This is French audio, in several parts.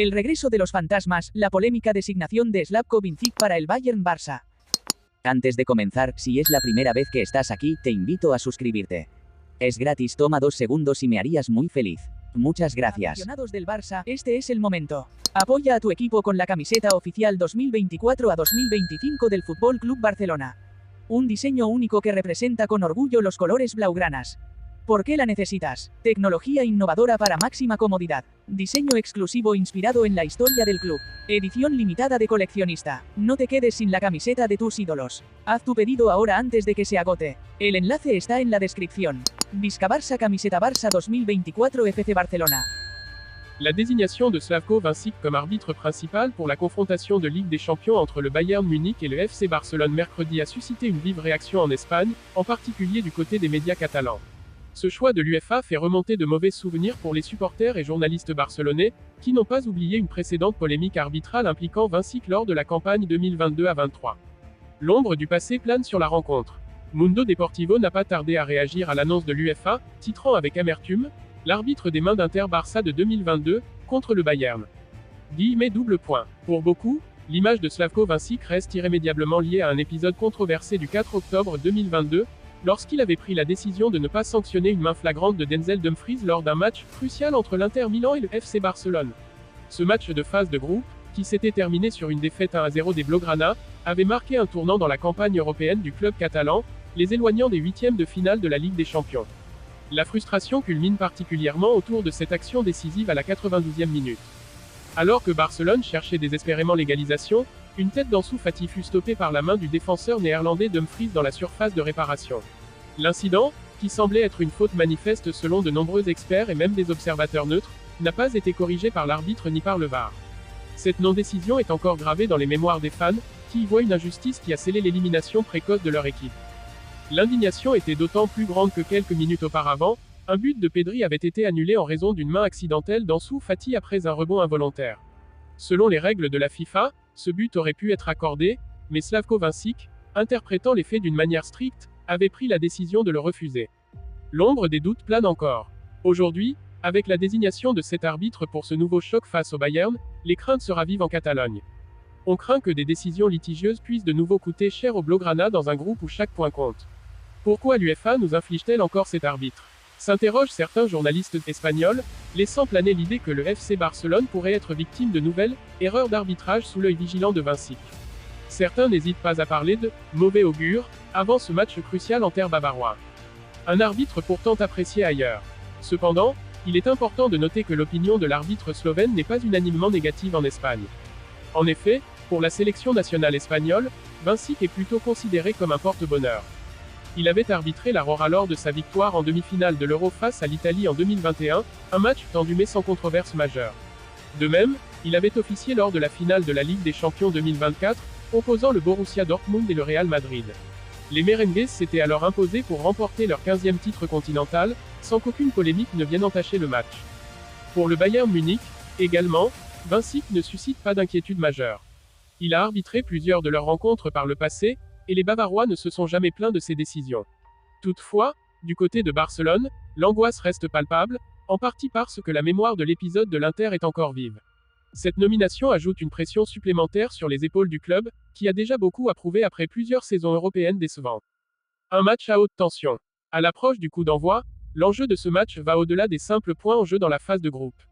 El regreso de los fantasmas, la polémica designación de Slavko Vincic para el Bayern Barça. Antes de comenzar, si es la primera vez que estás aquí, te invito a suscribirte. Es gratis, toma 2 segundos y me harías muy feliz. Muchas gracias. Aficionados del Barça, este es el momento. Apoya a tu equipo con la camiseta oficial 2024 a 2025 del Fútbol Club Barcelona. Un diseño único que representa con orgullo los colores blaugranas. ¿Por qué la necesitas? Tecnología innovadora para máxima comodidad. Diseño exclusivo inspirado en la historia del club. Edición limitada de coleccionista. No te quedes sin la camiseta de tus ídolos. Haz tu pedido ahora antes de que se agote. El enlace está en la descripción. Visca Barça Camiseta Barça 2024 FC Barcelona. La désignation de Slavko Vincic comme arbitre principal pour la confrontation de Ligue des Champions entre le Bayern Munich et le FC Barcelone mercredi a suscité une vive réaction en Espagne, en particulier du côté des médias catalans. Ce choix de l'UEFA fait remonter de mauvais souvenirs pour les supporters et journalistes barcelonais, qui n'ont pas oublié une précédente polémique arbitrale impliquant Vincic lors de la campagne 2022 à 23. L'ombre du passé plane sur la rencontre. Mundo Deportivo n'a pas tardé à réagir à l'annonce de l'UEFA, titrant avec amertume « L'arbitre des mains d'Inter Barça de 2022, contre le Bayern ». Double point. Pour beaucoup, l'image de Slavko Vincic reste irrémédiablement liée à un épisode controversé du 4 octobre 2022, lorsqu'il avait pris la décision de ne pas sanctionner une main flagrante de Denzel Dumfries lors d'un match crucial entre l'Inter Milan et le FC Barcelone. Ce match de phase de groupe, qui s'était terminé sur une défaite 1-0 des Blaugrana, avait marqué un tournant dans la campagne européenne du club catalan, les éloignant des huitièmes de finale de la Ligue des Champions. La frustration culmine particulièrement autour de cette action décisive à la 92e minute. Alors que Barcelone cherchait désespérément l'égalisation, une tête d'Ansu Fati fut stoppée par la main du défenseur néerlandais Dumfries dans la surface de réparation. L'incident, qui semblait être une faute manifeste selon de nombreux experts et même des observateurs neutres, n'a pas été corrigé par l'arbitre ni par le VAR. Cette non-décision est encore gravée dans les mémoires des fans, qui y voient une injustice qui a scellé l'élimination précoce de leur équipe. L'indignation était d'autant plus grande que quelques minutes auparavant, un but de Pedri avait été annulé en raison d'une main accidentelle d'Ansu Fati après un rebond involontaire. Selon les règles de la FIFA, ce but aurait pu être accordé, mais Slavko Vincic, interprétant les faits d'une manière stricte, avait pris la décision de le refuser. L'ombre des doutes plane encore. Aujourd'hui, avec la désignation de cet arbitre pour ce nouveau choc face au Bayern, les craintes se ravivent en Catalogne. On craint que des décisions litigieuses puissent de nouveau coûter cher aux Blaugrana dans un groupe où chaque point compte. Pourquoi l'UEFA nous inflige-t-elle encore cet arbitre ? S'interrogent certains journalistes espagnols, laissant planer l'idée que le FC Barcelone pourrait être victime de nouvelles erreurs d'arbitrage sous l'œil vigilant de Vincic. Certains n'hésitent pas à parler de mauvais augure avant ce match crucial en terre bavarois. Un arbitre pourtant apprécié ailleurs. Cependant, il est important de noter que l'opinion de l'arbitre slovène n'est pas unanimement négative en Espagne. En effet, pour la sélection nationale espagnole, Vincic est plutôt considéré comme un porte-bonheur. Il avait arbitré la Rora lors de sa victoire en demi-finale de l'Euro face à l'Italie en 2021, un match tendu mais sans controverse majeure. De même, il avait officié lors de la finale de la Ligue des Champions 2024, opposant le Borussia Dortmund et le Real Madrid. Les Merengues s'étaient alors imposés pour remporter leur 15e titre continental, sans qu'aucune polémique ne vienne entacher le match. Pour le Bayern Munich, également, Vincic ne suscite pas d'inquiétude majeure. Il a arbitré plusieurs de leurs rencontres par le passé, et les Bavarois ne se sont jamais plaints de ses décisions. Toutefois, du côté de Barcelone, l'angoisse reste palpable, en partie parce que la mémoire de l'épisode de l'Inter est encore vive. Cette nomination ajoute une pression supplémentaire sur les épaules du club, qui a déjà beaucoup à prouver après plusieurs saisons européennes décevantes. Un match à haute tension. À l'approche du coup d'envoi, l'enjeu de ce match va au-delà des simples points en jeu dans la phase de groupe.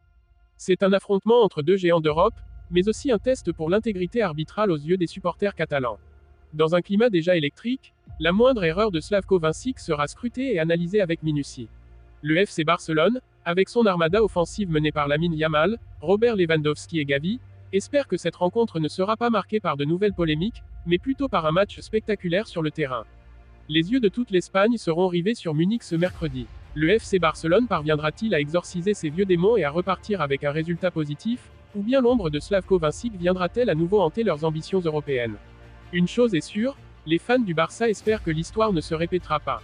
C'est un affrontement entre deux géants d'Europe, mais aussi un test pour l'intégrité arbitrale aux yeux des supporters catalans. Dans un climat déjà électrique, la moindre erreur de Slavko Vincic sera scrutée et analysée avec minutie. Le FC Barcelone, avec son armada offensive menée par Lamine Yamal, Robert Lewandowski et Gavi, espère que cette rencontre ne sera pas marquée par de nouvelles polémiques, mais plutôt par un match spectaculaire sur le terrain. Les yeux de toute l'Espagne seront rivés sur Munich ce mercredi. Le FC Barcelone parviendra-t-il à exorciser ses vieux démons et à repartir avec un résultat positif, ou bien l'ombre de Slavko Vincic viendra-t-elle à nouveau hanter leurs ambitions européennes ? Une chose est sûre, les fans du Barça espèrent que l'histoire ne se répétera pas.